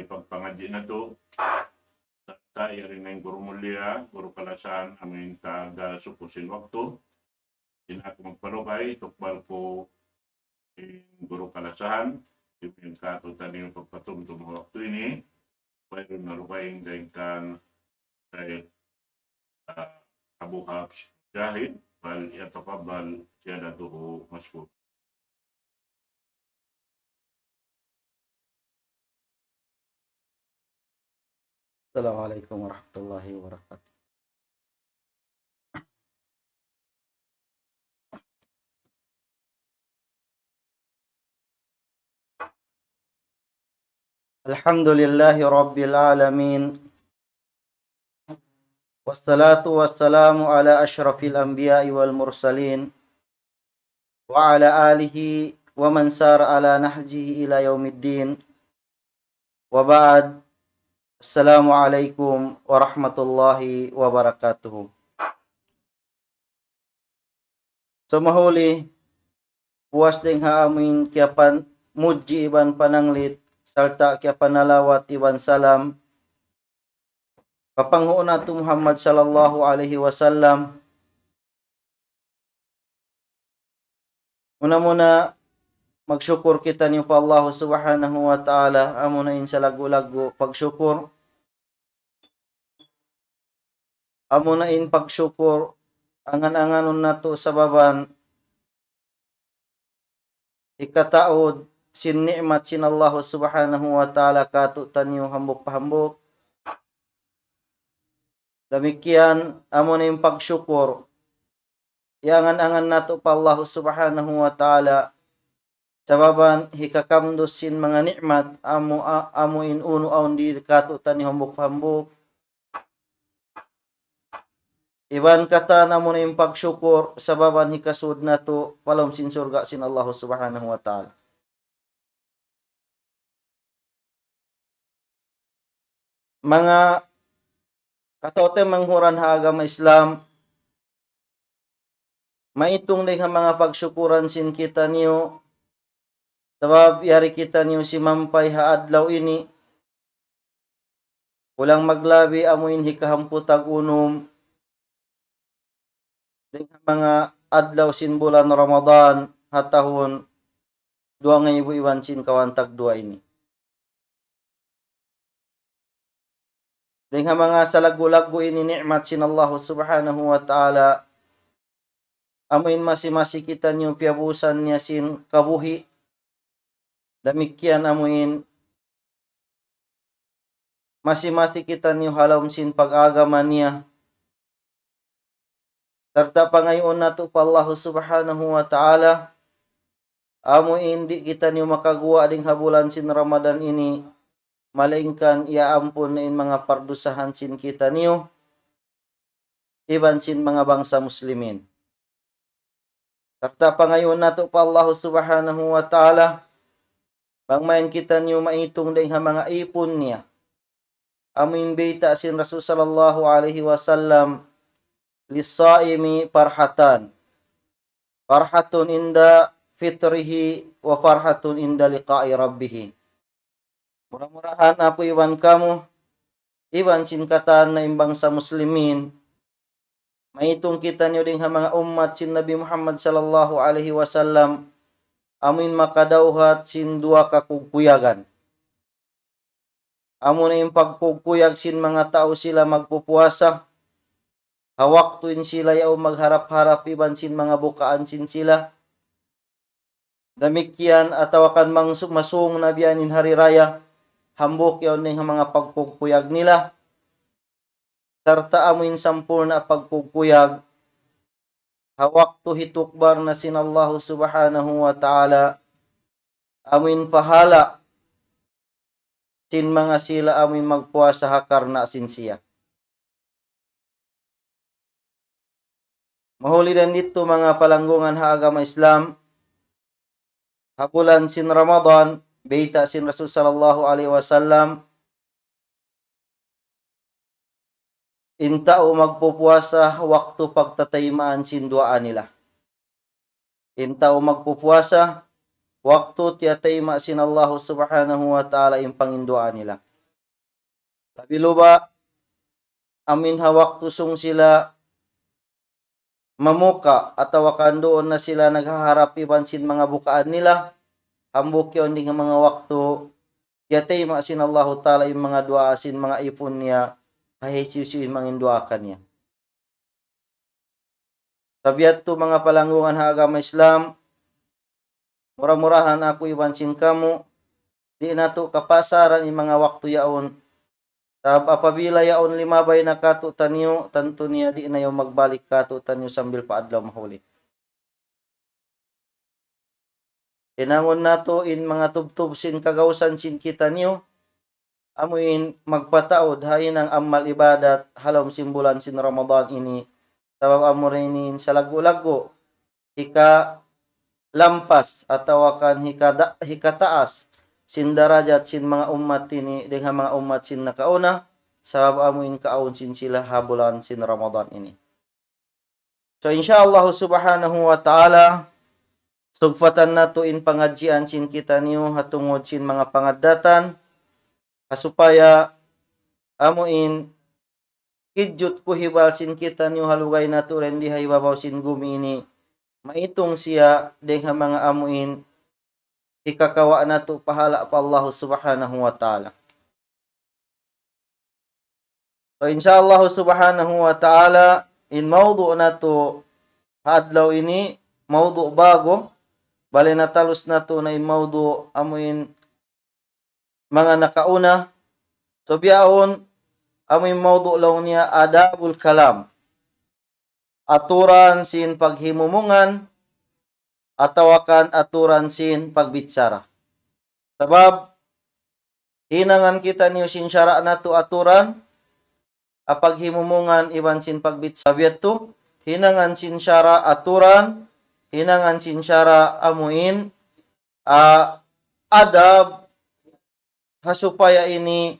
may pagpangadyi na to. Sa rin ng guru mulia, guru kalasan, amin taga supusin waktu. Hindi na ako magpalukay, tukbal ko guru kalasahan. Yung katutan yung pagpatumtum waktu ini. Pwede na lukayin dahil kay Abu Habs Jahid, bal yataqabbal siyadatuhu maskur. Assalamualaikum warahmatullahi wabarakatuh. Alhamdulillahi rabbil alamin. Wassalatu wassalamu ala asyrafil anbiya'i wal mursalin wa ala alihi wa man sara ala nahjihi ila yaumiddin. Wa ba'd. Assalamualaikum warahmatullahi wabarakatuh. So mahuli, puas ding haamin kya muji iban pananglit, salta kya panalawat iban salam, papanghuon nato Muhammad sallallahu alaihi wasallam. Muna magsyukur kita ni pa Allah subhanahu wa ta'ala, amo na sa lagu-lagu pagsyukur. Amo na pagsyukur, angan-anganon nato sa baban, ikataod, sin ni'mat sin Allah subhanahu wa ta'ala kato tanyo hambok-pahambok. Demikian, amo na pagsyukur, iangan-angan nato pa Allah subhanahu wa ta'ala, sababan hikakamdos sin mga nikmat amo uno aun di kato tani hambok-hambok. Iban kata namo na pagsyukur sababan hikasud nato palom sin surga sin Allah subhanahu wa ta'ala. Mga katote manghuran ha agama Islam, maitong din mga pagsyukuran sin kita niyo. Sabab yari kita niyo si mampay haadlaw ini. Ulang maglabi amuin hikahamputag unom. Dengan mga adlaw sin bulan Ramadan hatahon 2021 sin kawantag dua ini. Dengan mga salagu-lagu ini nikmat sin Allah subhanahu wa ta'ala. Amuin masi-masi kita niyo piabusan niya sin kabuhi. Demikian amuin masih-masih kita niyo halom sin pag-agama niya. Serta pangayon nato pa Allah subhanahu wa ta'ala. Amuin di kita niyo makagawa ding habulan sin Ramadan ini. Malingkan ia ampun na mga pardusahan sin kita niyo. Iban sin mga bangsa muslimin. Serta pangayon nato pa Allah subhanahu wa ta'ala. Bangmain kita niyo maitong ding mga ipon niya. Amin bita sin Rasul sallallahu alaihi wasallam, lis-saimi farhatan. Farhatun inda fitrihi wa farhatun inda liqa'i rabbih. Murah-murahan apo iwan kamu, iwan sin katan na imbang sa muslimin. Maitong kita niyo ding mga umat sin Nabi Muhammad sallallahu alaihi wasallam. Amin makadauhat sin dua kakugkuyagan. Amo na pagkugkuyag sin mga tao sila magpupuasa. Hawaktuin sila yaw magharap-harap iban sin mga bukaan sin sila. Demikian atawakan masung na biyanin hari raya. Hambok yaw ng mga pagkugkuyag nila. Serta amin sampurna pagkugkuyag. Hawak tu hitukbar na sin Allah subhanahu wa ta'ala. Amin pahala. Sin mga sila amin magpuasa hakar na sin siya. Mahuli din dito mga palanggungan ha agama Islam. Habulan sin Ramadan. Beita sin Rasul sallallahu alaihi wasallam. Intao magpupuasa waktu pagtataymaan sin duaan nila. Intao magpupuasa waktu tiyatayma sin Allah subhanahu wa ta'ala yung panginduaan nila. Labi loba amin hawak tusong sila mamuka atau akan doon na sila naghaharap ibansin mga bukaan nila. Hambuk yun din mga waktu yatay maasin Allah Ta'ala yung mga dua asin mga ipon niya kahisiusin mangin duakan niya. Sabiat to mga palanggungan ha agama Islam, murah-murahan ako ibansin kamo, di na to kapasaran yung mga waktu yaon. Sab apabila yaon limabay na kato tanyo, tanto niya di na yung magbalik kato tanyo sambil paadlaw mahuli. Tinangon nato in mga tubtub sin kagawsan sin kita niyo, amuin magpataod hayin ang amal ibadat halom simbulan sin Ramadan ini. Sabab amurinin sa lagu-lagu, hika lampas atau akan hikataas sin darajat sin mga umat ini dengan mga umat sin nakauna, sabab amuin kaon sin sila habulan sin Ramadan ini. So insyaallah subhanahu wa ta'ala, sugpatan nato in pangadjian sin kita niyo hatungod sin mga pangaddatan kasupaya amuin kidyut ko hibal sin kita niyo halugay nato ren di haybabaw sin gumi ini maitong siya dengan mga amuin ikakawa nato pahala pa Allah subhanahu wa ta'ala. So insyaallah subhanahu wa ta'ala in mawdu nato hadlaw ini mawdu bago. Bali natalus na to na imawdo amuin mga nakauna. So biyaon amuin mawdo law niya adabul kalam. Aturan sin paghimumungan atau akan aturan sin pagbitsara. Sabab hinangan kita niyo sin syara na to aturan apaghimumungan iban sin pagbitsara. Sabiat to hinangan sin syara aturan hinangan sin syara amuin adab hasupaya ini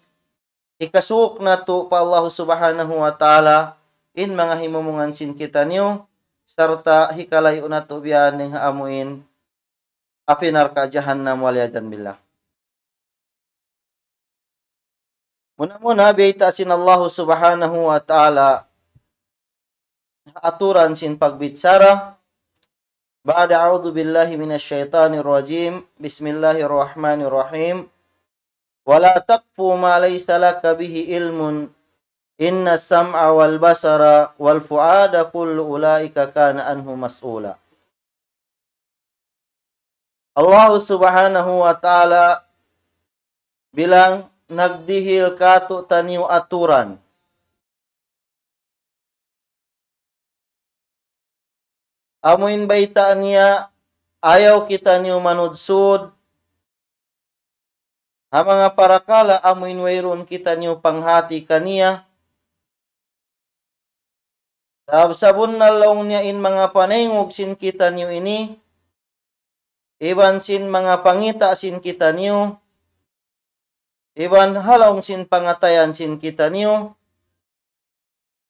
ikasuk nato pa Allah subhanahu wa ta'ala in mga himumungan sin kita niyo sarta hikalayo nato biyan ng amuin apinar ka jahannam waliyadan billah. Muna biyita sin Allah subhanahu wa ta'ala aturan sin pagbitsara. بعد أعوذ بالله من الشيطان الرجيم بسم الله الرحمن الرحيم ولا تقف ما ليس لك به علم إن السمع والبصر والفؤاد كل أولئك كان عنه مسؤولا. Allah subhanahu wa ta'ala bilang nagdihil kato taniw aturan. Amuin baita niya, ayaw kita niyo manudsud. Ha mga parakala, amuin wayron kita niyo panghati kaniya. Sabon na long niya in mga panengog sin kita niyo ini. Iban sin mga pangita sin kita niyo. Iban halong sin pangatayan sin kita niyo.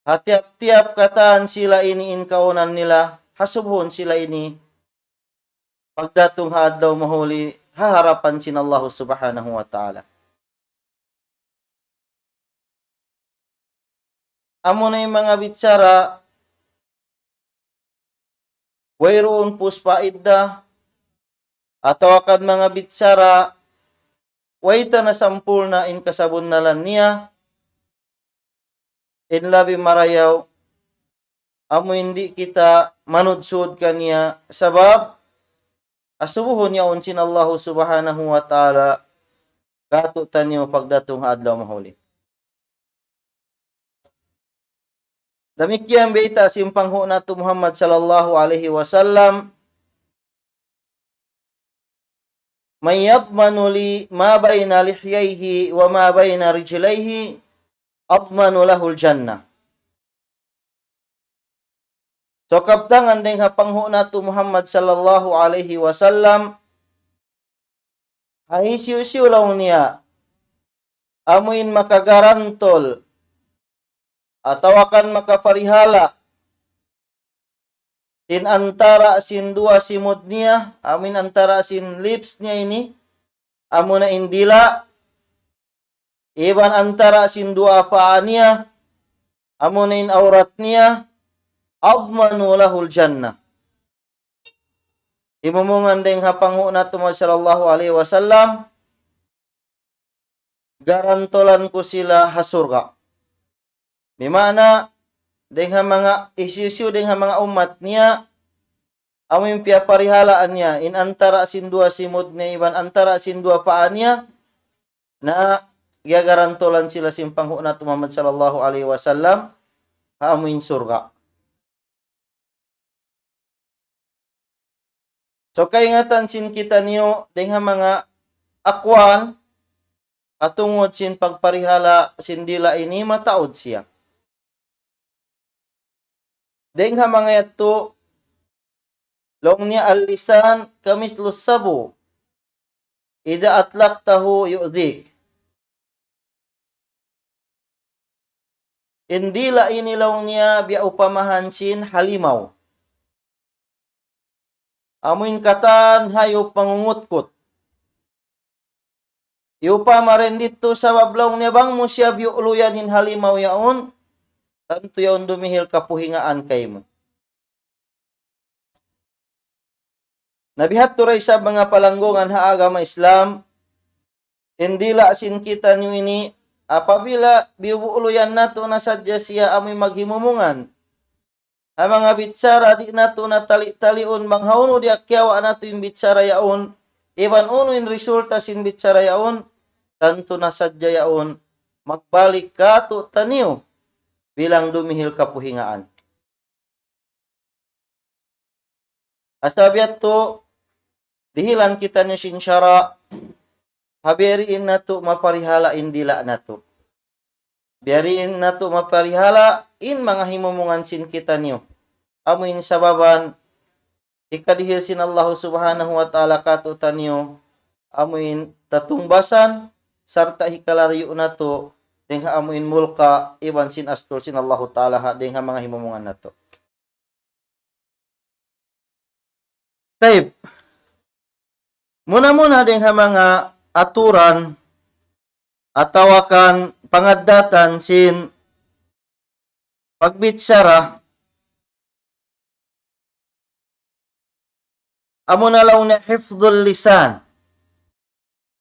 Hatiap-tiap kataan sila ini in kaunan nila. Hasubhon sila ini pagdatong hadlaw mahuli haharapan sin Allah subhanahu wa ta'ala. Amo na yung mga bitsara wayroon puspaidda atau akan mga bitsara wayta na sampul na in kasabon nalan niya in labi marayaw amo hindi kita manudsud kaniya sabab asubuhon niya unsin Allah subhanahu wa ta'ala gato tanyo pagdatong adlaw mahuli. Damikian beita simpangho nato Muhammad sallallahu alaihi wasallam may yadmanu li ma bayna lihyayhi wa ma bayna rijlayhi admanu lahul jannah. So kaptangan din hapangho nato Muhammad sallallahu alaihi wasallam ay siu-siu lang niya amuin makagarantol atau akan makaparihala sin antara sin dua simud niya amin antara sin lips niya ini amo na indila iban antara sin dua paa niya, amunin aurat niya, admanu lahul jannah. Imumungan ding hapangho na Muhammad sallallahu alaihi wasallam, garantolan ko sila hasurga. Di mana ding mga isyu ding mga umat niya, amoy piyaparihalaan niya, in antara sin dua simod niya, iban antara sin dua paa niya, na gagarantolan sila simpangho na Muhammad sallallahu alaihi wasallam, haamuin surga. So kaingatan sin kita niyo ding mga akwal atungod sin pagparihala sin dila ini mataod siya. Ding mga yato long niya al-lisan kamislu sabu ida atlaqtahu yu'dhik. Indila ini long niya biya upamahan sin halimaw. Amuin katan hayop pangungutkot. Yupa marin dito sa bablong niya bang mo siya biuluyanin halimaw yaon, tanto yaon dumihil kapuhingaan kay mo. Nabihat turay sa mga palanggongan ha agama Islam, hindi la sin kita niyo ini, apabila biuluyan nato na sadya siya amoy maghimumungan. Ang mga bitsara di nato na tali-talion manghauno di akyawa nato yung bitsara yaon, iban uno yung resulta sin bitsara yaon, tanto na sadya yaon, magbalik ka to taniyo bilang dumihil kapuhingaan. Asabiat to, dihilan kita niyo sin syara, haberiin nato maparihala indila nato. Biariin nato maparihala in mga himumungan sin kita niyo. Amuin sababan ikadihil sin Allah subhanahu wa ta'ala kato taniyo. Amuin tatungbasan sarta hikalariyo nato dengha amuin mulka iban sin astol sin Allah ta'ala dengha mga himumungan nato. Taib. Muna-muna dengha mga aturan atawakan pangadatan sin pagbitsara amo na law na hifdhul lisan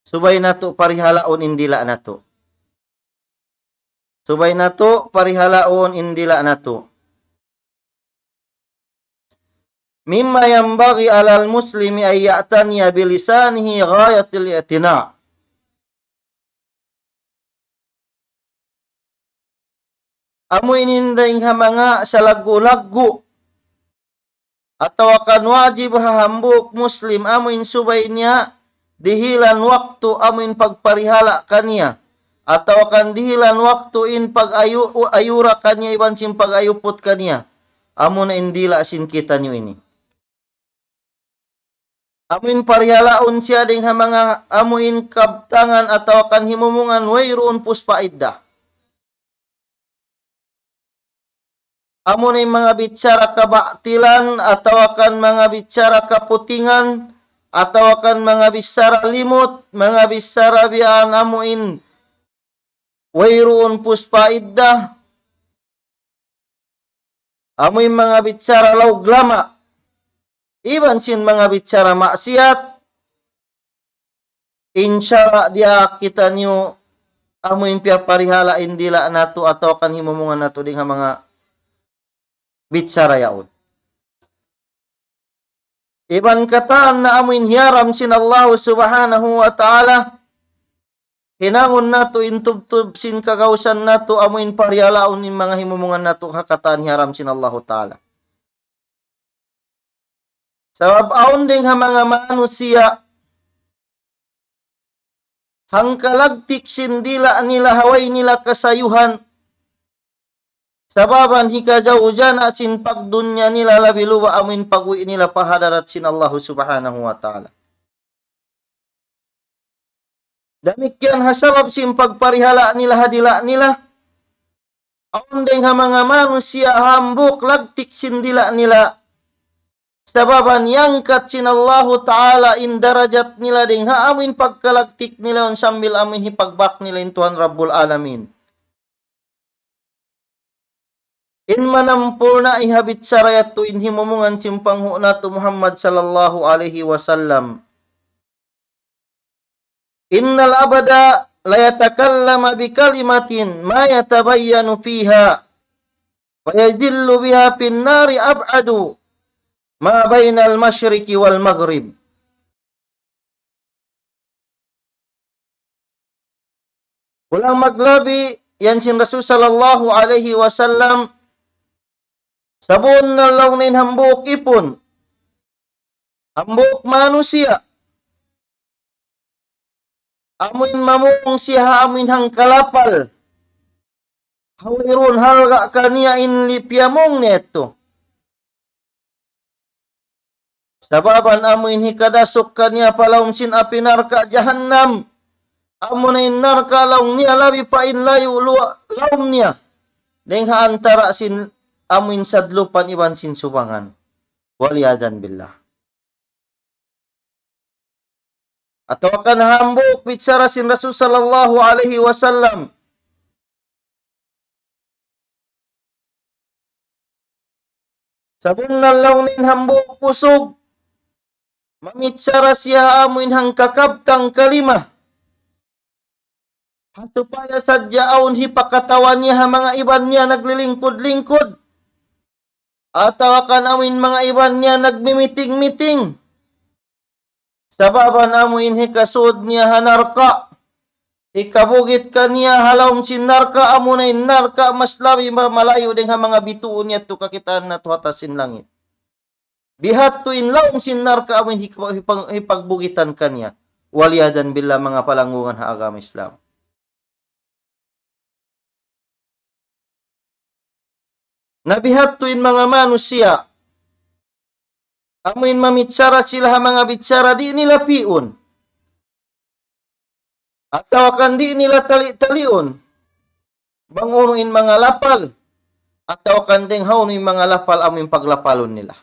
subay nato parihalaon indila nato mimma yanbaghi alal muslimi ay ya'taniya bilisanihi ghayatil i'tina'. Amo ininday nga mga salagu-lagu atau akan wajib hahambuk muslim amuin subay niya dihilan waktu amuin pagparihala kaniya atau akan dihilan waktu in ayura kaniya iban sin pagayupot kaniya amo na indila sin kita niyo ini. Amuin parihalaon siya ding mga amuin kabtangan atau akan himumungan wayroon puspaidda. Amo na yung mga bitsara kabaktilan, atau akan mga bitsara kaputingan, atau akan mga bitsara limot, mga bitsara biyaan amuin wayroon puspaidda. Amo yung mga bitsara lawglama, iban sin mga bitsara maksiat, insyara dia kita niyo amo yung piyaparihala indila nato atau akan himumungan nato ding mga bitsara yaon. Iban kataan na amuin hiyaram sin Allah subhanahu wa ta'ala, hinangon nato intubtub sin kagawsan nato amuin parihalaon in mga himumungan nato hakataan hiyaram sin Allah ta'ala. Sabab aon ding ha mga manusia, hangkalagtik sin dila nila haway nila kasayuhan, sababan hikajaujan sin pagdunya nila labiluwa amin pagwi nila pahadarat sin Allah subhanahu wa ta'ala. Demikian hasabab sin pagparihala nila hadila nila. Aundeng ha mga manusia hambuk lagtik sin dila nila. sababan yangkat sinallahu ta'ala in darajat nila ding amin pagkalagtik nila on sambil amin hipagbak nila in Tuhan Rabbul Alamin. In manampurna ihabit sarayat tu in himumungan simpang na tu Muhammad sallallahu alaihi wasallam. Innal abada la yatakallama bi kalimatin ma yatabayyanu fiha wa yajillu biha fin nari ab'adu ma bainal masyriqi wal maghrib. Walang maglabi yan sin Rasul sallallahu alaihi wasallam sabon na launin hambuk ipon, hambuk manusia, amin mamung siya amin hang kalapal, hawirun halga kaniya in lipyamong neto. Sababan amin hikadasok kaniya palawm sin apinarka jahannam, amunin narka laung niya labi pa in layu laum niya, dengha antara sin amin sadlupan iban sin subangan. Waliyadan billah. Atau akan hambuk bicara sin Rasul sallallahu alaihi wasallam. Sabun na launin hambuk pusog. Mamitsara siya amin hang kakabtang kalima. Supaya sadya aun hipakatawan niya mga iban niya naglilingkod-lingkod. Ataw akan amin mga iban niya nagmimiting-miting. Sababan amin hikasud niya hanarka. Ikabugit ka niya halawm sin narka amunay narka mas labi malayo din mga bituon niya tu kakitaan na tuhatasin langit. Bihat tu inlawm sin narka amin hipagbugitan ka niya. Waliyadan billah mga palangungan ha agama Islam. Nabihat tuin mga manusia. Amin mamitsara sila mga bitsara di nila piun. Atau akan di nila tali-taliun. Bangunuin mga lapal. Atau akan ding haunuin mga lapal amin paglapalon nila.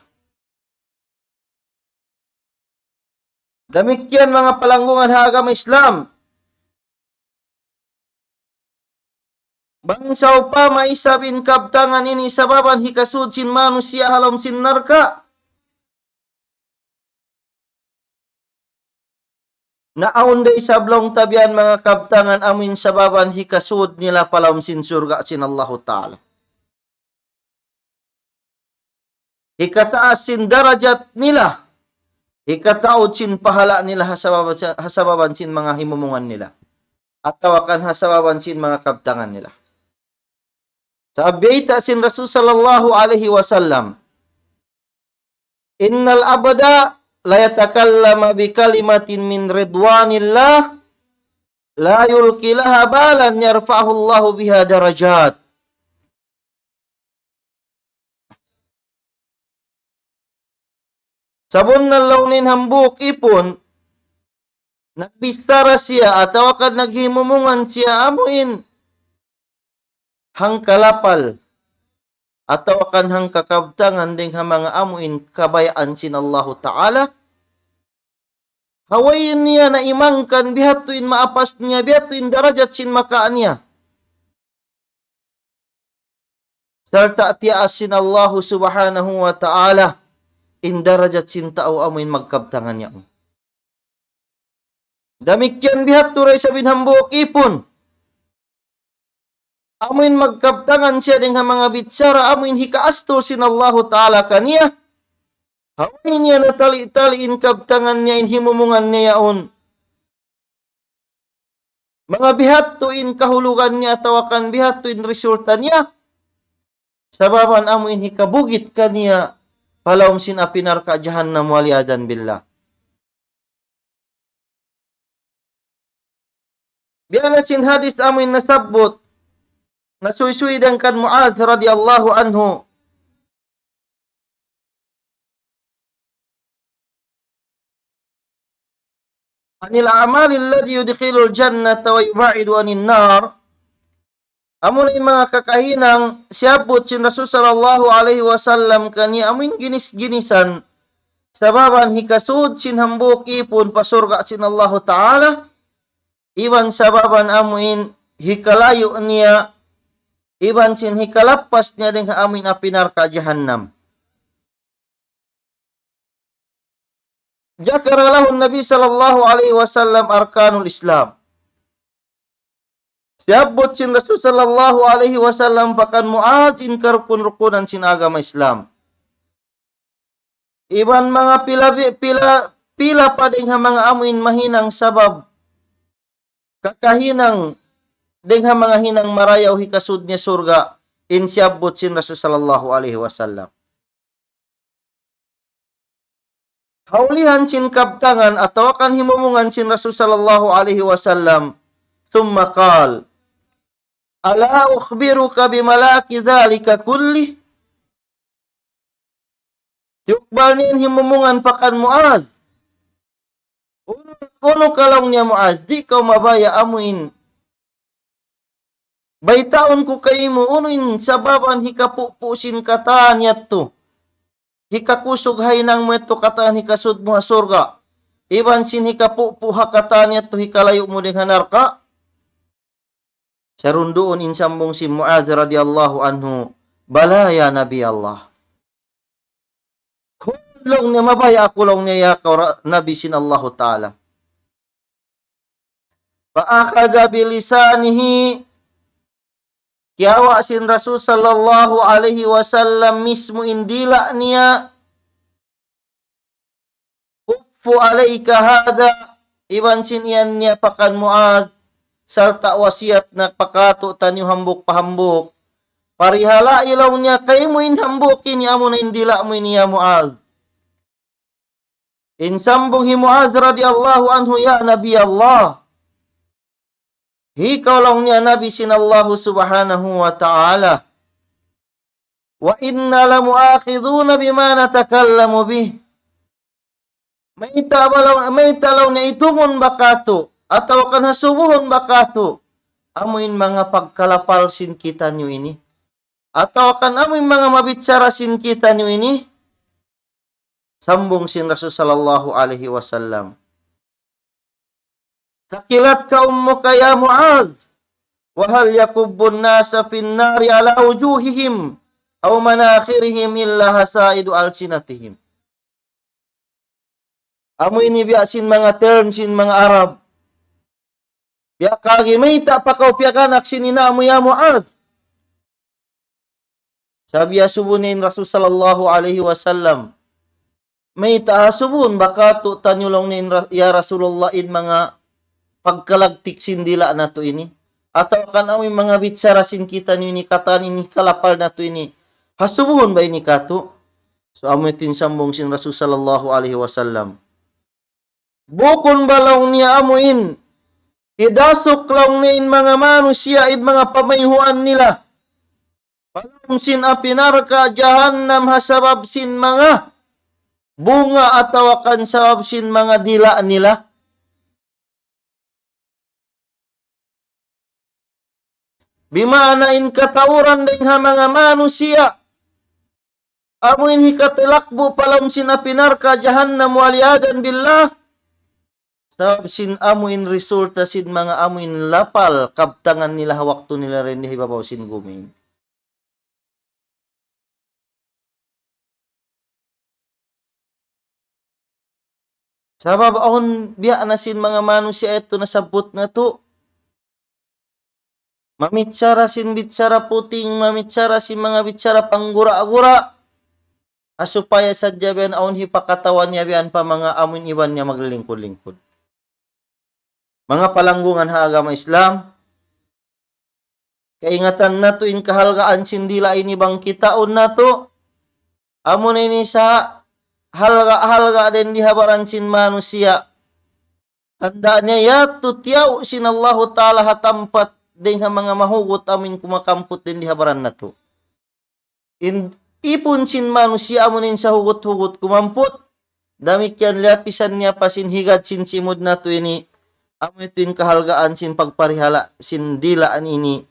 Demikian mga palanggungan ha agama Islam. Bangsa pa maisabin kabtangan ini sababan hikasud sin manusia halom sin narka. Naon day sablong tabian mga kabtangan amin sababan hikasud nila palom sin surga sin Allah Ta'ala. Hikataas sin darajat nila. Hikataod sin pahala nila hasababan sin mga himumungan nila. At tawakan hasababan sin mga kabtangan nila. Sabi sin Rasul sallallahu alaihi wasallam, innal abada la yatakallama bi kalimatin min ridwanillah la yulqi laha balan yarfa'u Allah biha darajat. Sabon na launin hambuk ipon, nagbistara siya at awakan naghimumungan siya amuin hang kalapal atau akan hang kakabtangan ding mga amuin kabayaan sin Allah Ta'ala. Hawayin niya na imangkan bihatuin maapas niya bihatuin darajat sin makaan niya. Serta tiaas sin Allah Subhanahu wa Ta'ala in darajat sin tao amuin magkabtangan niya. Damikyan bihaturay sa binhambuk ipon. Amin magkabtangan siya din mga bitsara, amin hikaasto sin Allah Ta'ala kaniya. Hawin niya na tali-taliin kabtangan niya in himumungan niya yaon. Mga bihatuin kahulugan niya tawakan bihatuin resulta niya. Sababan amin hikabugit kaniya palawm sin apinarka jahannam waliyadan billah. Biana sin hadis amin nasabot nasuy-suy dan kan Mu'adz radhiyallahu anhu. Anil a'mali alladhi yudkhilul jannata wa yuba'idu anin nar. Amun mga kakahinang siabot sin Rasul sallallahu alaihi wasallam kani amin ginis-ginisan sababan hikasud sin hambuk ipon pasurga sin Allah Ta'ala, iban sababan amuin hikalayo niya, iban sin hikalapas niya din amin apinar ka jahannam. Jakara lahu Nabi sallallahu alaihi wasallam arkanul Islam. Siabot sin Rasul sallallahu alaihi wasallam pakan Mu'adz in karukun-rukunan sin agama Islam. Iban mga pila pa din mga amuin mahinang sabab kakahinang din mga hinang marayaw hikasud niya surga in siabot sin Rasul sallallahu alaihi wasallam. Haulihan sin kabtangan atau akan himumungan sin Rasul sallallahu alaihi wasallam thumma qal ala ukhbiruka bimalaki dhalika kulli. Yukbal niyan himumungan pakan Mu'adz. Uno kalong niya Mu'adz, di ka mabaya amuin. Baytaon ko kaimo unuin sababan hikapupusin kataan yato. Hikakusog hainang mo ito kataan hikasud mo surga. Iban sin hikapupuha kataan yato hikalayo mo din hanarka. Sarundoon insambong si Mu'adz radhiyallahu anhu, bala ya Nabi Allah. Kulong niya mabaya kulong niya ya Nabi sin Allah Ta'ala. Fa'akhadha bilisanihi, kiawa sin Rasul sallallahu alaihi wasallam mismo indila niya, uffu alaika hada, iban sin iyan niya pakan Mu'adz, sarta wasiat na pakato tanyo hambuk pahambuk. Parihala ilaw niya kay mo inhambukin niya mo na indila mo niya Mu'adz. Insambong hi Mu'adz radhiyallahu anhu, ya Nabi Allah. Hikaw lang niya Nabi sin Allah subhanahu wa ta'ala. Wa inna lamu'akhiduna bima natakallamu bih. May talaw na itungon bakato ataw kan hasubuhon bakato. Amuin mga pagkalapal sin kita nyo ini. Ataw kan amuin mga mabitsara sin kita nyo ini. Sambung sin Rasul sallallahu alaihi wasallam. Takilat ka ummuka ya Mu'adz, wa hal yakubbun nasa fin nari ala wujuhihim aw manakhirihim illa hasaidu alsinatihim. Amo ini biya sin mga term sin mga Arab. Biya kagi may ta pakaw piaganak sin ina mo ya Mu'adz. Sabi ya subunin Rasul sallallahu alaihi wasallam, may ta subun bakato tanyulong nin ya Rasulullah in mga pagkalagtik sindila na to ini. Ataw kan amoy mga bitsara sin kita ni katan ini kalapal na to ini. Hasubuhon ba ini kato? So amoy tinsambong sin Rasul sallallahu alaihi wasallam. Bukon balaw niya amuin. Idasok lang nin mga manusia id mga pamayhuan nila. Palam sin apinarka jahannam hasabab sin mga bunga ataw kan sabab sin mga dila nila. Bimana in katauran din ha mga manusia. Amuin hikatilakbo palam sin apinarka jahannam waliyadan billah. Sabab sin amuin resulta sin mga amuin lapal kabtangan nila waktu nila rin di hibabaw sin gumin. Sabab ahon biya na sin mga manusia ito nasabot na to. Mamitsara sin bitsara puting, mamitsara sin mga bitsara panggura-agura. Asupaya sadya biyan aon hipakatawan niya biyan pa mga amun iwan niya maglilingkod-lingkod. Mga palanggungan ha agama Islam. Kaingatan na to in kahalgaan sindila ini bang kitaon na to. Amun ini sa halga din dihabaran sin manusia. Tanda niya yato tiyaw sin Allah Ta'ala hatampat din ha mga mahugot amin kumakamput din dihabaran na to. Ipon sin manusia amunin sa hugot-hugot kumamput. Damik yan lapisan niya pa sin higad sin simod na to ini. Amo ito in kahalgaan sin pagparihala sin dilaan ini.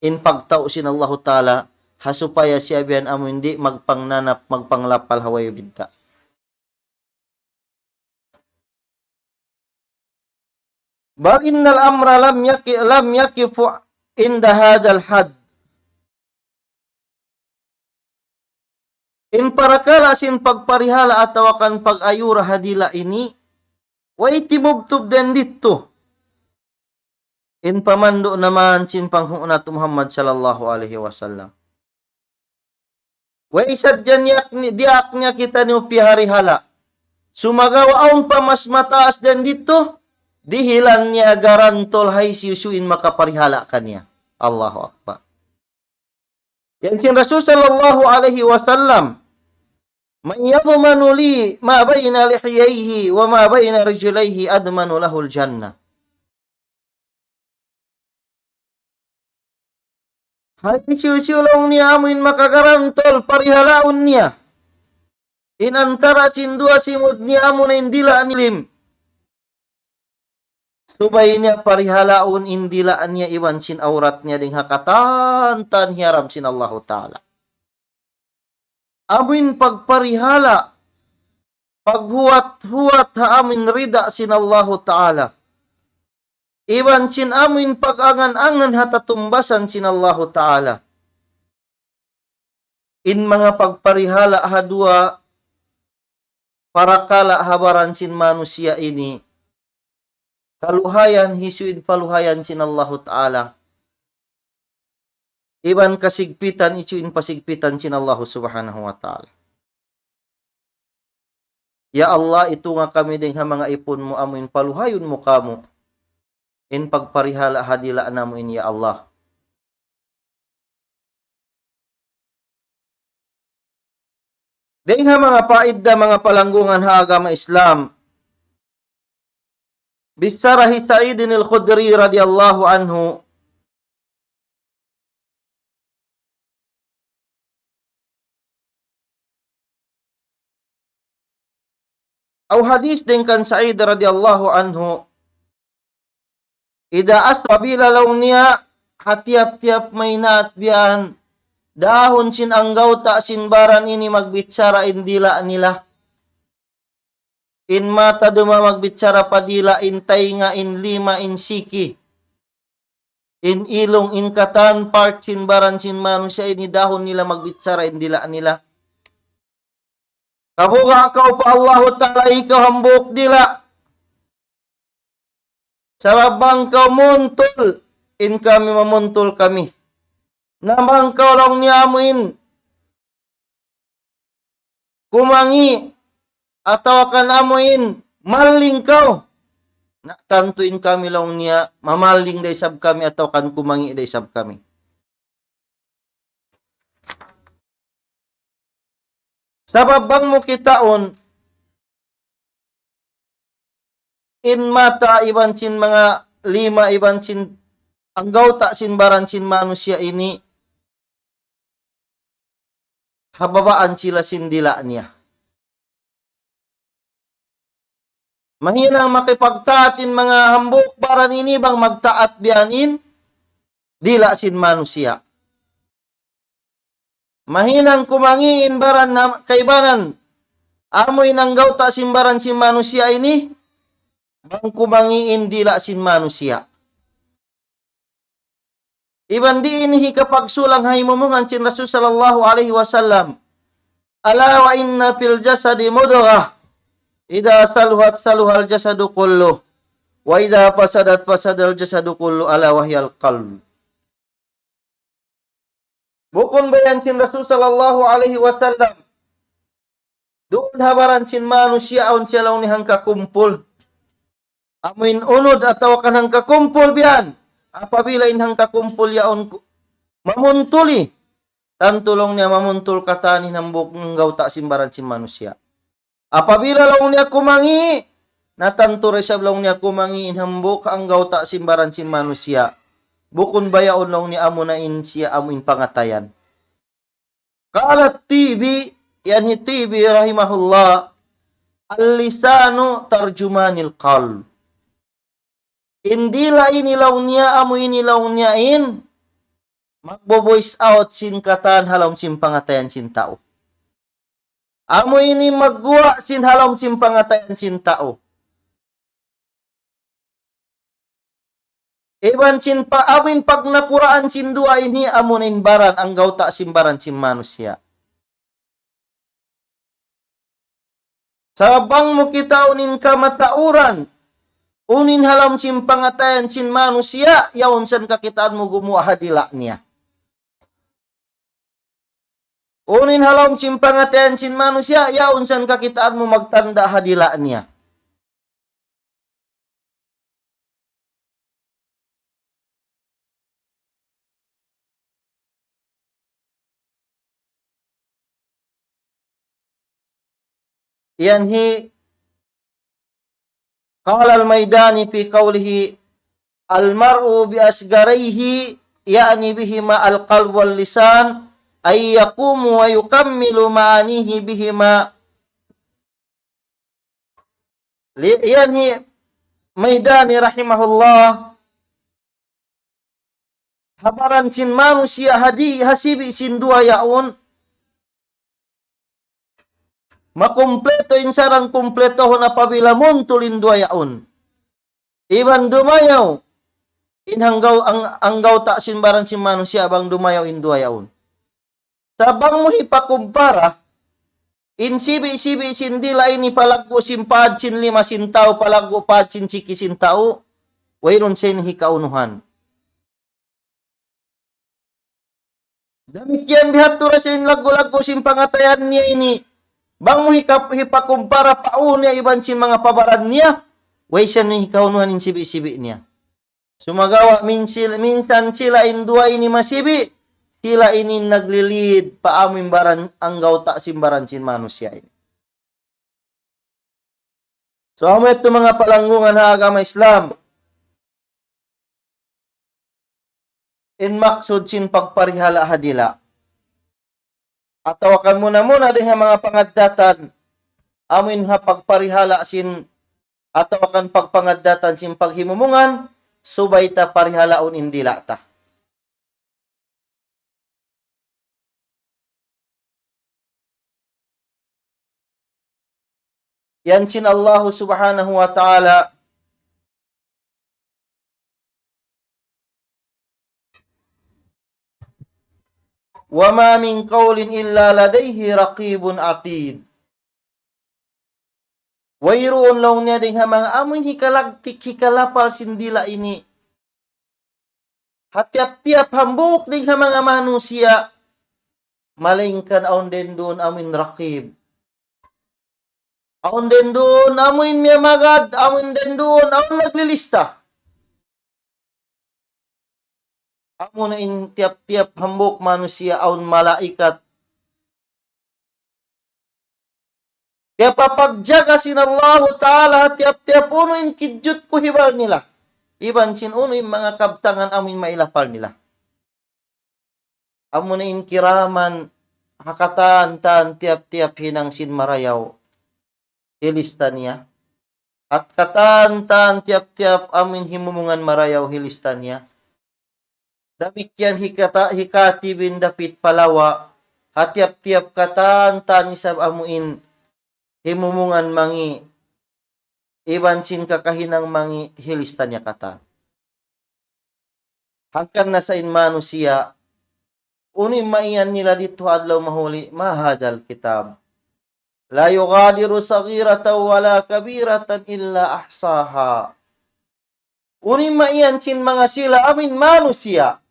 In pagtao sin Allah Ta'ala. Hasupaya siya biyan amo hindi magpangnanap magpanglapal hawayo binta. Bal innal amra lam yakifu inda hadzal had. In parakala sin pagparihala ataw kan pag-ayura hadila ini, way tibubtub den dito. In pamando naman sin panghunat Muhammad sallallahu alaihi wasallam. Way sadyan diak niya kita ni piharihala. Sumagawa aun pa mas mataas den dito, dihilan niya garantol hay siyusuin makaparihala kanya. Allahu Akbar. Yan sin Rasul sallallahu alaihi wasallam, man yadmanu li ma bayna lihiyaihi wa ma bayna rijlaihi admanu lahul jannah. Hay siusulong niya amin makagarantol parihalaon niya. In antara sindua simud niya amo na indila nilim. Subay niya parihalaon indila niya iwan sin aurat niya ding hakatan tan hiaram sin Allah Ta'ala. Amin pagparihala, paghuwat-huwat ha amin rida sin Allah Ta'ala. Iwan sin amin pag-angan-angan hatatumbasan sin Allah Ta'ala. In mga pagparihala hadua, parakala habaran sin manusia ini, kaluhayan hisuin paluhayan sin Allah Ta'ala. Iwan kasigpitan isuin pasigpitan sin Allah Subhanahu wa Ta'ala. Ya Allah, ito nga kami din ha mga ipon mo amin paluhayon mo kamo. In pagparihala hadila namo in ya Allah. Din ha mga paidda mga palanggungan ha agama Islam. Bisarahi Sa'idin al-Khudri radiyallahu anhu. Aw hadis din kan Sa'id radiyallahu anhu. Ida asra bilalaw niya, hatiap-tiap may naatbiyan, dahon sin anggaw ta sinbaran ini magbitsara indila nila. In mata duma magbitsara padila in tainga in lima in siki. In ilong in katan part sinbaran sin manusia ini dahon nila magbitsara indila nila. Kabuga kau pa Allah Ta'ala ikaw hambuk dila. Sababang kau muntul, in kami mamuntul kami. Namang kau lang niyamuin, kumangi, atau akan amuin, maling kau. Naktantuin kami lang niya, mamaling day sab kami, atau kan kumangi day sab kami. Sababang mo kitaon, in mata iban sin mga lima iban sin anggaw ta sin baran sin manusia ini hababaan sila sin dila niya. Mahinang makipagtaatin mga hambuk baran ini bang magtaat biyanin dila sin manusia. Mahinang kumangiin baran na kaibanan amoy nanggaw ta sin baran sin manusia ini bang kumangiin dila sin manusia. Iban di inihi kapag sulang haymumungan sin Rasul sallallahu alaihi wasallam. Ala wa inna fil jasadi mudghah. Ida saluhat saluhal jasadu kullu. Wa ida fasadat fasadal jasadu kullu ala wahyal qalb. Bukun bayan sin Rasul sallallahu alaihi wasallam. Doon habaran sin manusia on siya lang nihang kakumpul. Amuin unod ataw kanang kakumpul biyan. Apabila inhang kakumpul yaon mamuntuli. Tantulong niya mamuntul katani ng bukong gawta simbaran si manusia. Apabila lang niya kumangi. Natanture siya lang niya kumangi inhambuk ang gawta simbaran si manusia. Bukon bayaon lang niya amunain siya amuin pangatayan. Kalat TV. Yan hi TV rahimahullah. Al-lisanu tarjumanil qalb. Indila inilaw niya, amo inilaw niyain, magbo-voice out sin katan halom sin pangatayan sin tao. Amo ini magguwa sin halom sin pangatayan sin tao. Iban sin pa awin pag nakuraan sin dua ini amunin baran ang gauta simbaran sin manusia. Sabang mo kita unin kamatauran, unin halam sin pangatayan sin manusia, yaon san kakitaan mo gumawa hadila niya. Unin halam sin pangatayan sin manusia, yaon san kakitaan mo magtanda hadila niya. Yanhi qala al-Maidani fi qawlihi al-mar'u bi asgarihi ya'ni bihima al-qalb wal lisan ay yaqumu wa yukammilu ma'anihi bihima. Yanhi Maidani rahimahullah habaran sin manusia hasibi sin dua yaun makumpleto insarang kumpleto na pabila muntulin dua yaun. Iban dumayaw inhanggaw ang ta simbaran si manusia bang dumayaw in dua yaun. Sabang mo ipakumpara in sibi sindila ini palagpo simpad sin lima sintao palagpo pad sin siki sintao wayron sin hikaunuhan. Demikian dihatura sin lagu-lagu sin pangatayan niya ini. Bang mo hipakumpara paun niya iban sin mga pabaran niya, way siya ni hikaunuhan in sibi-sibi niya. Sumagawa minsan sila in dua ini masibi, sila ini naglilid paamin baran ang gauta simbaran sin manusia ini. So ito mga palanggungan ha agama Islam. In maksud sin pagparihala hadila. Atawakan muna din mga pangadatan amin ha pagparihala sin atawakan pagpangadatan sin paghimumungan subay ta parihalaon indila ta. Yan sin Allah subhanahu wa ta'ala وَمَا مِنْ قَوْلٍ إِلَّا لَدَيْهِ رَقِيبٌ عَتِيدٌ. Wayroon lang niya din mga amin hikalapal sindila ini. Hatiap-tiap hambuk din mga manusia. Malingkan aun din doon amin raqib. Aun din doon amin miyamagad. Aun din doon aun naglilista. Amo na in tiap-tiap hambok manusia aun malaikat. Kaya papagjaga sin Allah Ta'ala tiap-tiap uno in kidjut ko hibal nila. Iban sin uno in mga kabtangan amin mailapal nila. Amo na in kiraman hakatan tan tiap-tiap hinang sin marayaw. Hilista niya. At katan tan tiap-tiap amin himumungan marayaw hilista niya. Demikian hikati bin dapit palawa, hatiap-tiap katan tanisab amuin, himumungan mangi, iban sin kakahinang mangi hilista niya kata. Hangkan na sa in manusia, unim maiyan nila dito adlaw mahuli, mahadal kitab. La yughadiru saghiratan wala kabiratan illa ahsaha. Unim maiyan sin mga sila amin manusia.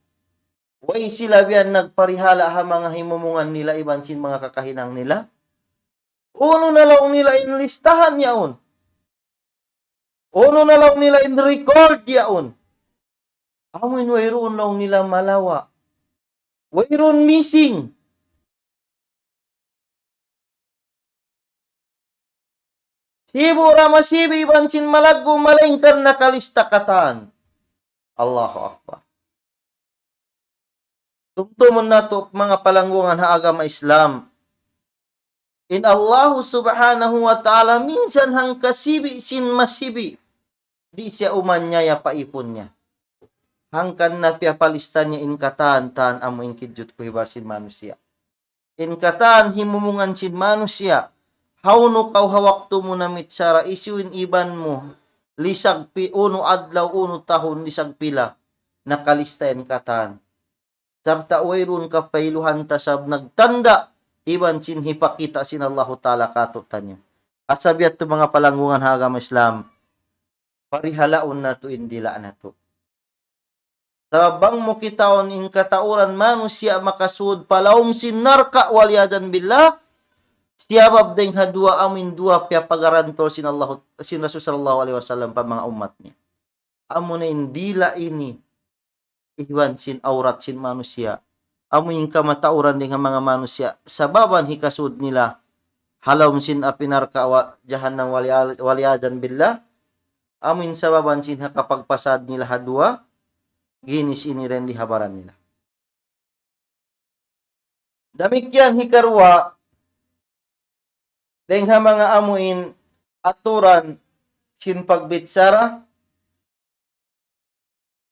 Way sila biyan nagparihala ha mga himumungan nila iban sin mga kakahinang nila. Uno na lang nila inlistahan yaon. Uno na lang nila in record yaon. Amin wayroon lang nila malawa. Wayroon missing. Sibu ramasibi iban sin malaggo malingkan nakalista katan. Allahu Akbar. Tumtumon nato mga palanggungan ha agama Islam. In Allah subhanahu wa ta'ala minsan hang kasibi sin masibi. Di siya umanyaya paipon niya. Hangkan na piapalistan niya in katan amo in kidjut ko hibar sin manusia. In katan himumungan sin manusia. Hauno kau hawakto mo na mitsara isuin iban mo. lisag uno adlaw uno tahon lisag pila nakalistayan katan. Sarta wayron kapailuhan tasab nagtanda iban sin hipakita sin Allah Ta'ala katutan niya. Asabiat to mga palangungan hagam Islam, parihalaon na to indila na to. Sabang mo kitaon in katauran manusia makasud palawom sin narka waliyadan billah, siyabab deng hadua amin dua pia pagaranto sin Allah sin Rasul sallallahu alaihi wasallam pa mga umat niya. Amo na indila ini ihwan sin aurat sin manusia. Amo yung kamatauran ding mga manusia sababan hikasud nila halawom sin apinarka jahannam waliyadan billah. Amin sababan sin hakapagpasad nila hadua ginis ini ren dihabaran nila. Damikyan hikarwa dengha mga amuin aturan sin pagbitsara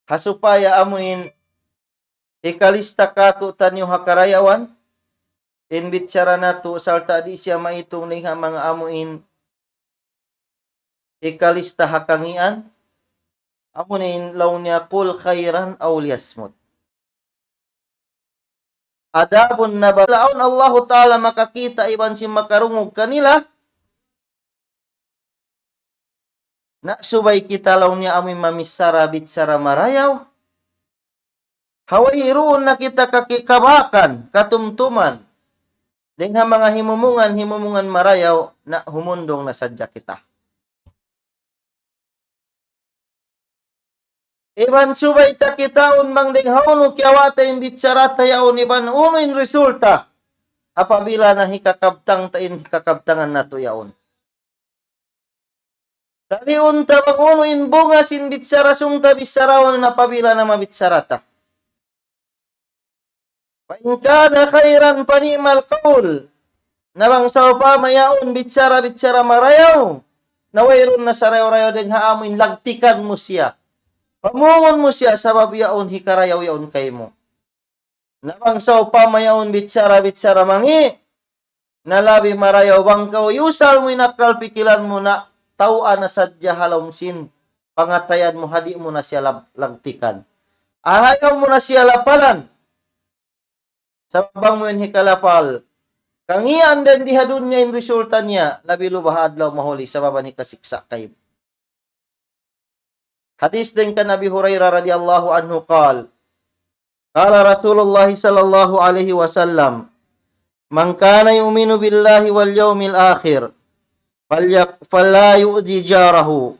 hasupaya amuin ikalista kato tanyo hakarayawan in bitsara nato salta di siya maitung dengha mga amuin ikalista hakangian amunin law niya kul khairan aw liyasmut. Adabun nabalaon Allah Ta'ala makakita iban si makarungog kanila na subay kita law niya amin mamisara bitsara marayaw haway roon na kita kakikabakan katumtuman dengha mga himumungan marayaw na humundong na sadya kita. Iban subay takitaon mang denghaon kiawata in bitsara tayaon iban uno in resulta apabila na hikakabtang tain hikakabtangan nato yaon. Taliun tabang uno in bunga sin bitsara sungta bisarawan na apabila na mabitsarata. Pain kana khairan panimal qaul nabang sao pa mayaon bitsara marayaw nawayron na sarayaw dengha amin lagtikan mo siya. Pamungon mo siya sabab yaon hikarayaw yaon kay mo. Nabang saw pamayaon bitsara mangi. Nalabi marayaw bangkaw yusal mo inakal pikilan mo na tauan na sadya halom sin. Pangatayan mo hadi mo na siya lagtikan. Ayaw mo na siya lapalan. Sabang mo yun hikalapal. Kangian din dihadun niya yung resulta niya. Labi lubah adlaw mahuli sababan hikasiksa kayo. Hadis din kan Nabi Hurairah radhiyallahu anhu qala Rasulullah sallallahu alaihi wasallam man kana yu'minu billahi wal yawmil akhir fala yu'zi jarahu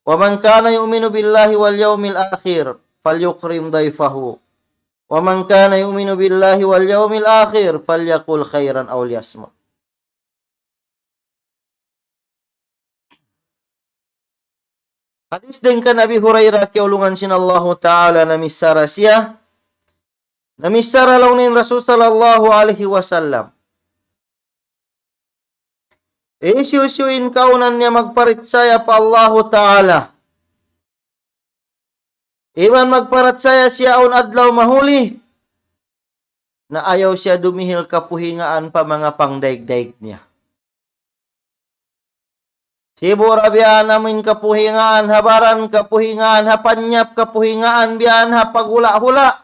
wa man kana yu'minu billahi wal yawmil akhir falyukrim dayfahu wa man kana yu'minu billahi wal yawmil akhir falyaqul khairan aw liyasmut. Hadis din kan Nabi Hurairah kiulungan sin Allah Ta'ala na misara siya. Na misara launin Rasul sallallahu alaihi wasallam. Isyusyuin kaunan niya magparitsaya pa Allah Ta'ala. Iban magparitsaya siya on adlaw mahuli. Na ayaw siya dumihil kapuhingaan pa mga pangdaigdaig niya. Sibura biyan namin kapuhingaan, habaran kapuhingaan, hapanyap kapuhingaan, biyan hapagula-hula.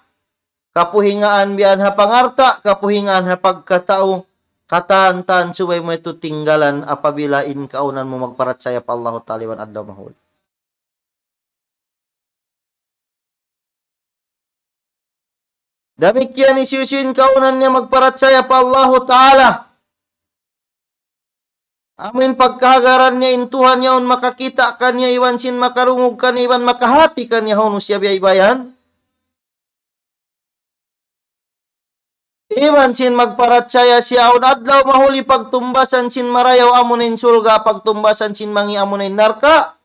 Kapuhingaan biyan hapangarta, kapuhingaan hapagkatao. Kataan-taan subay mo ito tinggalan apabila in kaunan mo magparatsaya pa Allah Ta'ala adlaw mahul. Damikyan isyusin kaunan niya magparatsaya pa Allah Ta'ala. Amin pagkagaran niya intuhan niya on makakita ka niya iwan sin makarungog ka niya iwan makahati ka niya hono siya biyaybayan. Iwan sin magparatsaya siya on adlaw mahuli pagtumbasan sin marayaw amunin sulga pagtumbasan sin mangi amunin narka.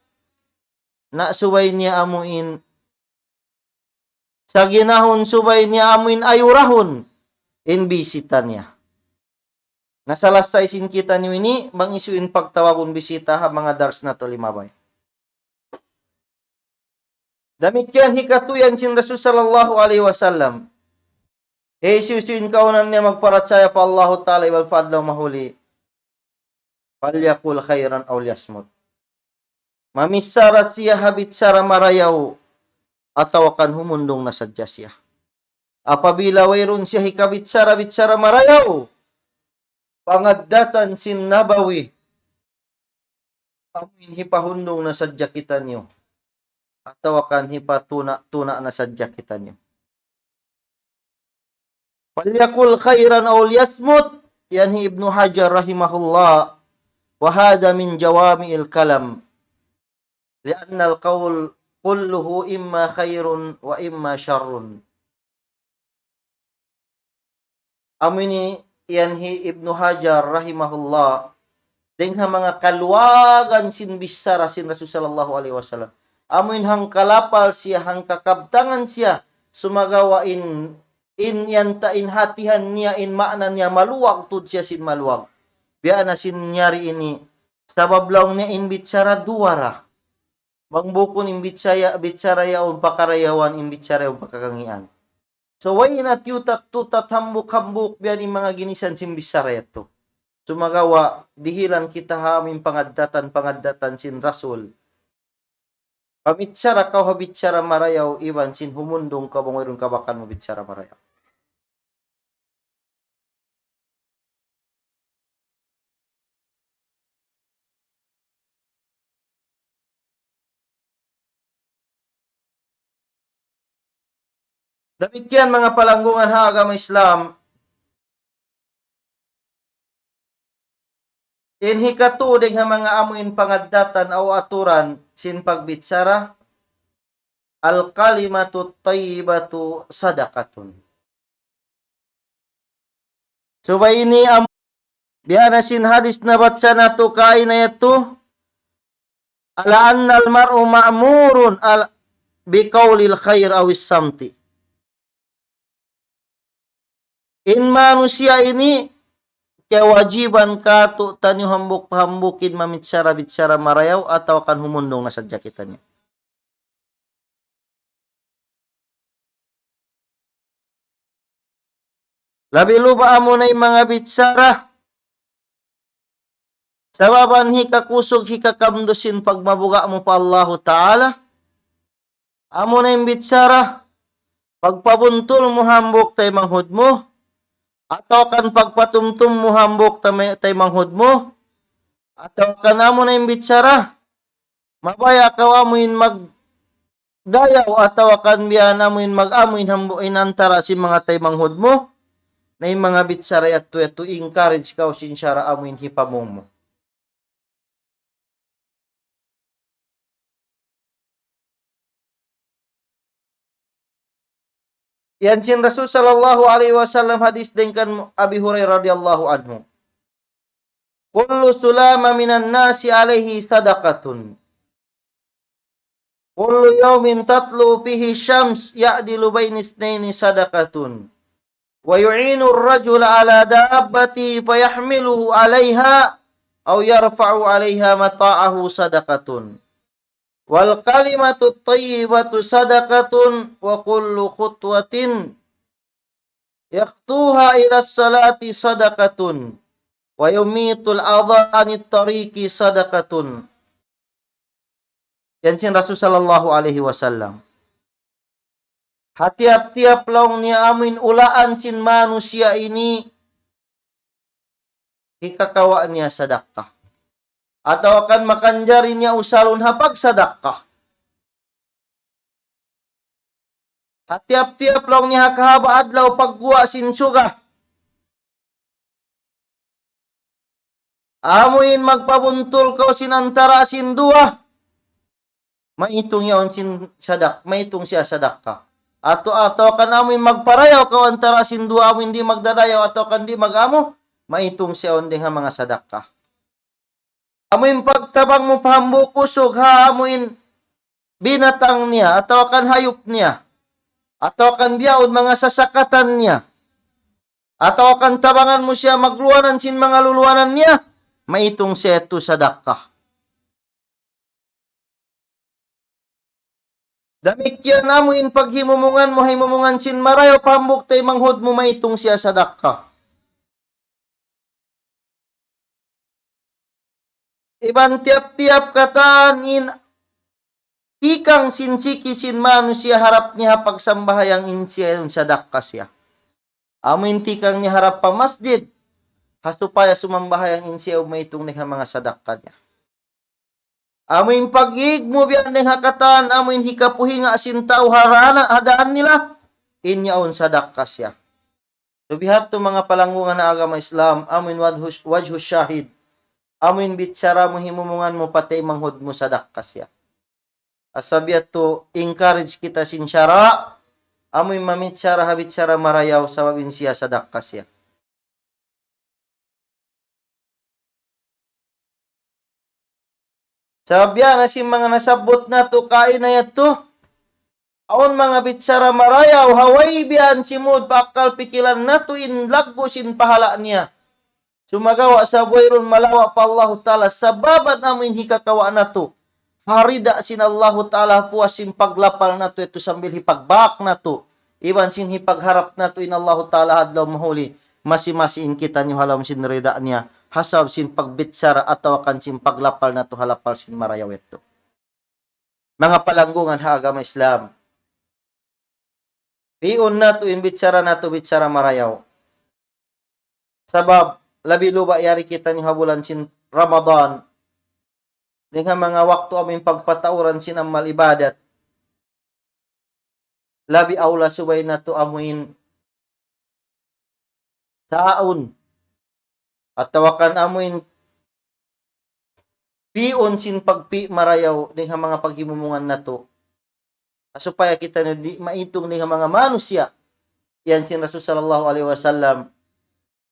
Na subay niya amuin sa ginahon subay niya amuin ayurahon in bisita niya. Nasalasay sin kita niyo ini, bang isuin pagtawagon bisita ha mga dars na to limabay. Damikyan hikatuyan sin Rasul sallallahu alaihi wasallam. Isuin kaunan niya magparatsaya pa Allah Ta'ala ibang padlaw mahuli. Falyakul khairan aw liyasmut. Mamisara siya habitsara marayaw, ataw akan humundong na sadya siya. Apabila wayron siya hikabitsara-bitsara marayaw, pangaddatan sin nabawi, amin hipahundong na sadya kita niyo. Ataw akan hipatuna-tuna na sadya kita niyo. Falyakul khairan aw liyasmut, yanhi Ibnu Hajar rahimahullah, wa hada min jawami'il kalam. Lianna al-qawl kulluhu imma khairun wa imma syarrun. Amini yanhi Ibnu Hajar rahimahullah, dengan mga kaluwagan sin bisara sin Rasul sallallahu alaihi wasallam. Amin hang kalapal siya, hang kakabtangan siya, sumagawa in hatihan niya, in makna niya, maluwag tud siya sin maluwag. Biya na sin nyari ini, sabablaw niya in bitsara duwara. Mangbukon in bitsara yaon pakarayawan, in bitsara yaon pakakangian. So, way na tutat hambuk-hambuk biyan in mga ginisan sin bitsara yato. Sumagawa, dihilan kita hamin pangaddatan sin Rasul. Pamitsara kau habitsara marayaw, iban sin humundong ka bangoyrong kabakan mo bitsara marayaw. Demikian mga palanggungan ha agama Islam. Inhi katuding ha mga amuin pangaddatan o aturan sin pagbitsara, al-kalimatu tayyibatu sadaqatun. So ba ini bihana sin hadis na batsa na to kain na yato, ala anna al-mar'u ma'murun biqawlil khair awis samti. In manusia ini kewajiban ka tu tanyo hambuk-hambukin mamitsara-bitsara marayaw atau akan humundong na sadya kita niya. Labi luba amo na mga bitsara. Sababan hikakusog hikakamdusin pagmabuga mo pa Allahu Ta'ala. Amo na yung bitsara. Pagpabuntol mo hambuk tay manghud mo. Atau kan pagpatumtum mo hambuk tay manghud mo. Atau kan amo na yung bitsara. Mabaya ka amuin magdayaw. Atau kan biyan amuin mag-amuin hambuin antara si mga tay manghud mo. Na yung mga bitsara yato encourage ka o sinsyara amuin hipamong mo. Yan sin Rasul sallallahu alaihi wasallam hadis dengan Abi Hurairah radhiyallahu anhu. Kullu sulama minan nasi alaihi sadaqatun. Kullu yawmin tatlu fihi syams ya'dilu baini itsnaini sadaqatun. Wa yu'inu ar-rajula ala dabbati fayahmiluhu 'alayha aw yarfa'u 'alayha mata'ahu sadaqatun. Wal kalimatu thayyibatu sadaqatun wa kullu khutwatin yaqtuha ila salati sadaqatun wa yumitul adha anit tariqi sadaqatun. Yan sin Rasul sallallahu alaihi wasallam. Hatiap-tiap laung niya amin ulaan sin manusia ini ikakawa niya sadaqah. Atau akan makanjari niya usalun hapag sadaqah. Hatiap-tiap laung niya kahaba adlaw pagguwa sin suga. Amuin magpabuntul kau sin antara sin dua. Maitong yaon sin sadak, maitong siya sadaqah. Atau kan amuin magparayaw kau antara sin dua amuin di magdadayaw atau kan di magamo, maitong siya on ding mga sadaqah. Amuin pagtabang mo pahambo kusog ha amuin binatang niya atau akan hayop niya atau akan biyaon mga sasakatan niya atau akan tabangan mo siya magluwanan sin mga luluwanan niya, maitong siya ito sadaqah. Damikyan amuin paghimumungan mo himumungan sin marayo pahambok tay manghod mo, maitong siya sadaqah. Iban tiap-tiap kataan in tikang sinsiki sin manusia harap niya pagsambahayang insya sa dakkas ya. Amin tikang niya harap pa masjid, hasupaya sumambahayang insya may itong niya mga sadakka niya. Amin pag-ig mo biyan ng hakatan, amin hikapuhi nga asin tao harana, hadaan nila, inyaon sadakkas ya. So bihat to mga palangungan na agama Islam, amin wajhus syahid, amin bitsara mo himumungan mo pati manghud mo sadakkas ya. Asabiat to encourage kita sin syara, amin mamit syara habit syara marayaw sa babin siya sadakkas ya. Sabiya na si mga nasabot na to kain na yato. Aon mga bitsara marayaw, haway biyan simod pakal pikilan na to inlagbo sin pahala niya. Sumagawa sa buwayron malawa pa Allah Ta'ala, sababat amin hikakawa na to. Harida sin Allah Ta'ala puas sin paglapal na to, ito sambil hipagbak na to. Iban sin hipagharap na to in Allah Ta'ala hadlaw mahuli. Masi-masiin kita niyo halam sin rida niya. Hasab sin pagbitsara ataw kan sin paglapal na to halapal sin marayaw ito. Mga palanggungan ha agama Islam. Iyon na to in bitsara na to bitsara marayaw. Sabab labi luba yari kita ni habulan sin Ramadan. Dengan mga waktu aming pagpatauran sin amal ibadat. Labi aula subay na to amuin saon. At tawakan amuin pion sin pagpi marayaw dengan mga paghimumungan na to. Supaya kita na di maitong dengan mga manusia. Yan sin Rasul sallallahu alaihi wasallam.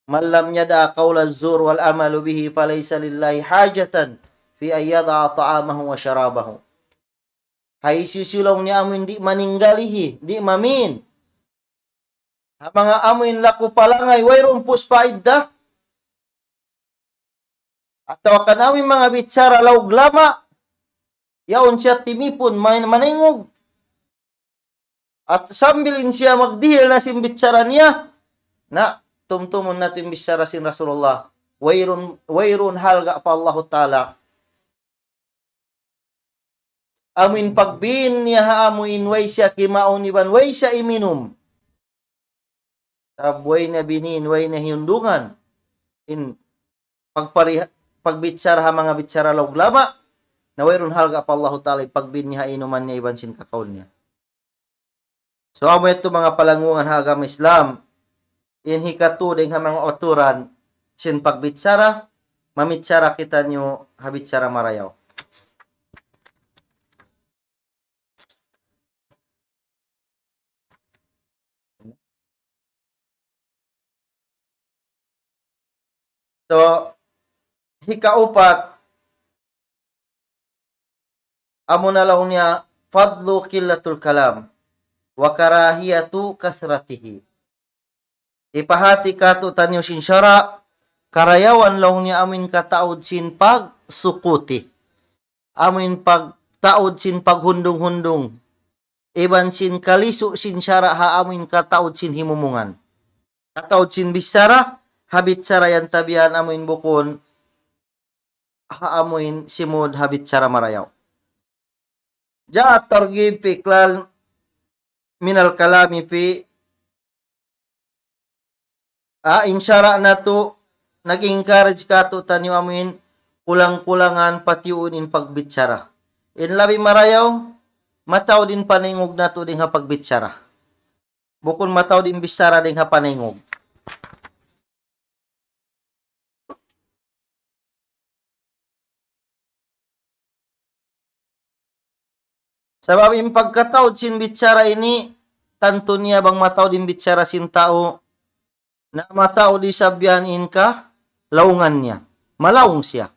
Man lam yada qawla az-zur wal amalu bihi falaysa lillahi hajatan fi ayyada ta'amahu wa syarabahu. Hay sisulong ni amin di maninggalihi, di mamin. Mga amin laku palangay, wayron puspaidda. At tawakan namin mga bitsara laug lama. Yaon siya timipon, maningog. At sambilin siya magdihil na sin bitsara niya. Na, tumtumon natin bitsara sin Rasulullah. Wayron halga pa Allah Ta'ala. Amin pagbin niya haamuin way siya kimaon iban way siya iminum. Sabway na binin, way na hiundungan. In pagbitsara ha mga bitsara laug lama. Na wayron halga pa Allah Ta'ala pagbin niya inuman niya iban sin kakaon niya. So amo ito mga palangungan ha agama Islam. In hikatuding ha mga oturan sin pagbitsara, mamitsara kita nyo habitsara marayaw. So, hikaupat, amo na lang niya, fadlu killatul kalam, wa karahiyatu kasratihi. Ipahati ka to tanyo sin syara, karayawan lang niya amin kataod sin pagsukuti. Amin pagtaod sin paghundong-hundong. Iban sin kaliso sin syara ha amin kataod sin himumungan. Kataod sin bisara, habit sarayan tabihan amuin bukon, haamuin simod habit sara marayaw. Ja'at targhib fi iklal minal kalami fi insyara na to, nag-encourage ka to tanyo amuin kulang-kulangan patiunin pagbitsara. In labi marayaw, mataw din paningog na to din ha pagbitsara. Bukon mataw din bisara din ha paningog. Sabab yung pagkataod sin bitsara ini, tanto niya bang mataod din bitsara sin tao, na mataod di sabyanin ka, laungan niya. Malaung siya.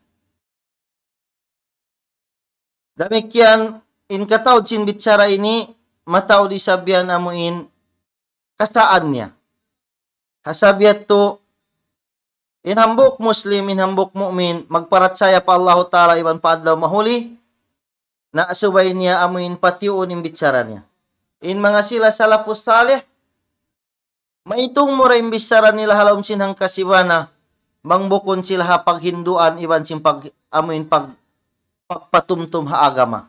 Damikian, in kataod sin bitsara ini, mataod di sabyan amuin, kasaan niya. Hasabiat to, inhambok muslim, inhambok mu'min, magparatsaya pa Allah Ta'ala iban paadlaw mahuli, na asubay niya amuin patiun yung bitsara niya. In mga sila salapus salih, maitong mura yung bitsara nila halom sinang kasibana, mangbukon sila ha paghinduan, iban sin amuin pagpatumtum ha agama.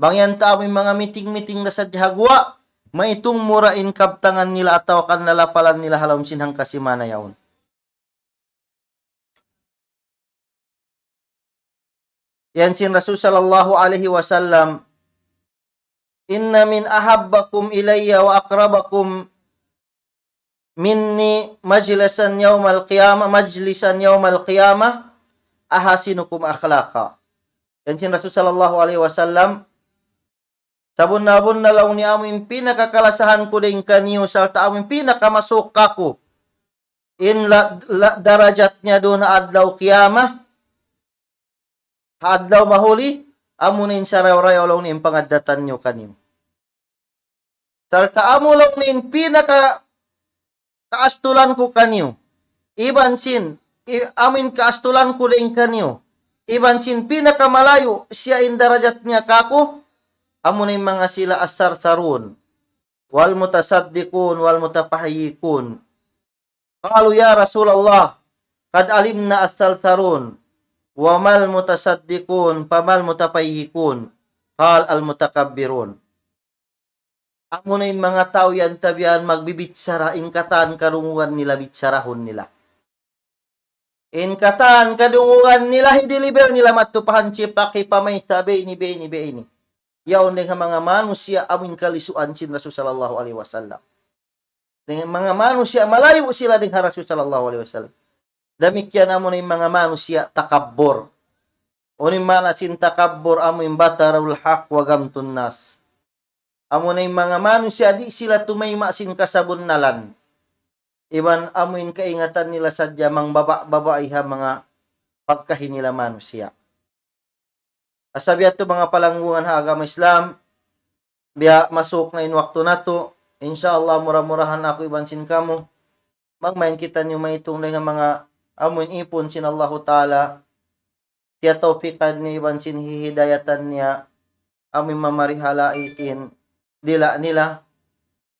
Bangyan ta amoy mga miting-miting na sa dihagwa, maitong murain kabtangan nila ataw kan nalapalan nila halom sinhang kasimana yaon. Yan sin Rasul sallallahu alaihi wasallam, inna min ahabbakum ilayya wa aqrabakum minni majlisan yaumal qiyamah ahasinukum akhlaqa. Yan sin Rasul sallallahu alaihi wasallam, sabon-nabon na law ni amin pinakakalasahan ko din kaniyo sa amin pinakamasok kako in darajat niya doon na adlaw qiyamah, adlaw mahuli, amunin sa raw-raw law ni pangadatan nyo kaniyo. Sa amo law ni pinaka kaastulan ko kaniyo, iban sin amin kaastulan ko din kaniyo, iban sin pinakamalayo siya in darajat niya kako, amo na mga sila as-sarsarun, wal mutasaddiqun, wal mutapahiyikun. Qalu ya Rasulullah, kad alimna as-sarsarun, wa mal mutasaddiqun, pamal mutapahiyikun, qal al-mutakabbirun. Amo na mga tao yan tabian magbibitsara, inkatan karunguan nila, bitsarahon nila. Inkatan kadunguan nila, hidiliber nila matupahan sipaki pamay tabi ni be ni. Yaon ng mga manusia amin kalisuan sin Rasul sallallahu alaihi wasallam. Dengan mga manusia malayo sila dengan Rasul sallallahu alaihi wasallam. Demikian amo ng mga manusia takabbur. Unim mana sin takabbur amo yung batarul haq wa gamtun nas. Amo ng mga manusia di sila tumayma sin kasabunnalan. Iban amo yung kaingatan nila sadya mang babae ha mga pagkahin nila manusia. Asabiat to mga palanggungan ha agama Islam, biya masuk na in waktu nato, insyaallah murah-murahan ako ibansin kamo, magmain kita nyo maitong nga mga amun ipon sin Allahu Ta'ala, tiya taufikan ni ibansin hihidayatan niya, amin mamarihala isin dila nila,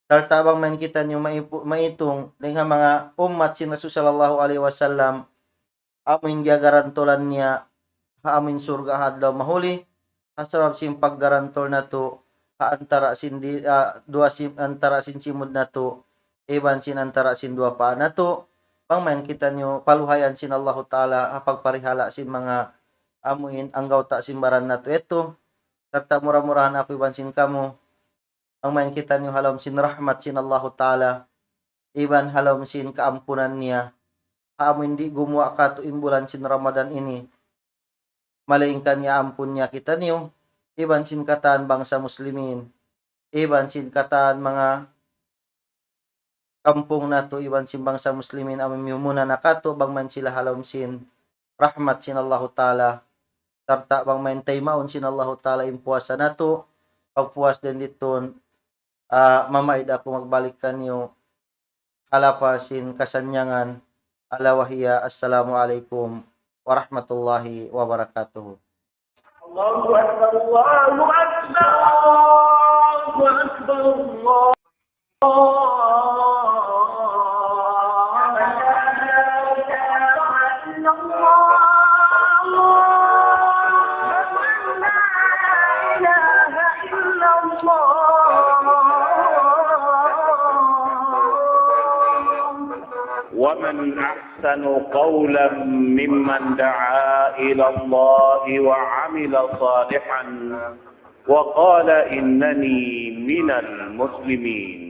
tartabang main kita nyo maitong nga mga umat sin Rasul sallallahu alaihi wasallam, amin gyagarantolan niya, amin surga hadlaw mahuli, asarap sim paggarantol na to, antara sin antara sin simud na to, iban sin antara sin dua paa na to, pangmain kita nyo paluhayan sin Allahu Ta'ala, pagparihala sin mga amuin anggaw ta sin baran na to, eto, serta murah-murahan ako iban sin kamo, pangmain kita nyo halom sin rahmat sin Allahu Ta'ala, iban halom sin kaampunan niya, amuin di gumawa ka to imbulan sin Ramadan ini, malaingkan niya ampun niya kita niyo, iban sin katan bangsa muslimin, iban sin katan mga kampung nato, iban sin bangsa muslimin, amin muna nakato, bang man sila halom sin rahmat sin Allahu Ta'ala, sarta bang man taymaon sin Allahu Ta'ala impuasa nato, pagpuas din diton, mamaid ako magbalik kanyo, halapa sin kasanyangan, alawahiya, assalamualaikum warahmatullahi wabarakatuh. Allahu Akbar, Allahu Akbar, Allahu Akbar, ومن أحسن قولا ممن دعا إلى الله وعمل صالحا وقال إنني من المسلمين.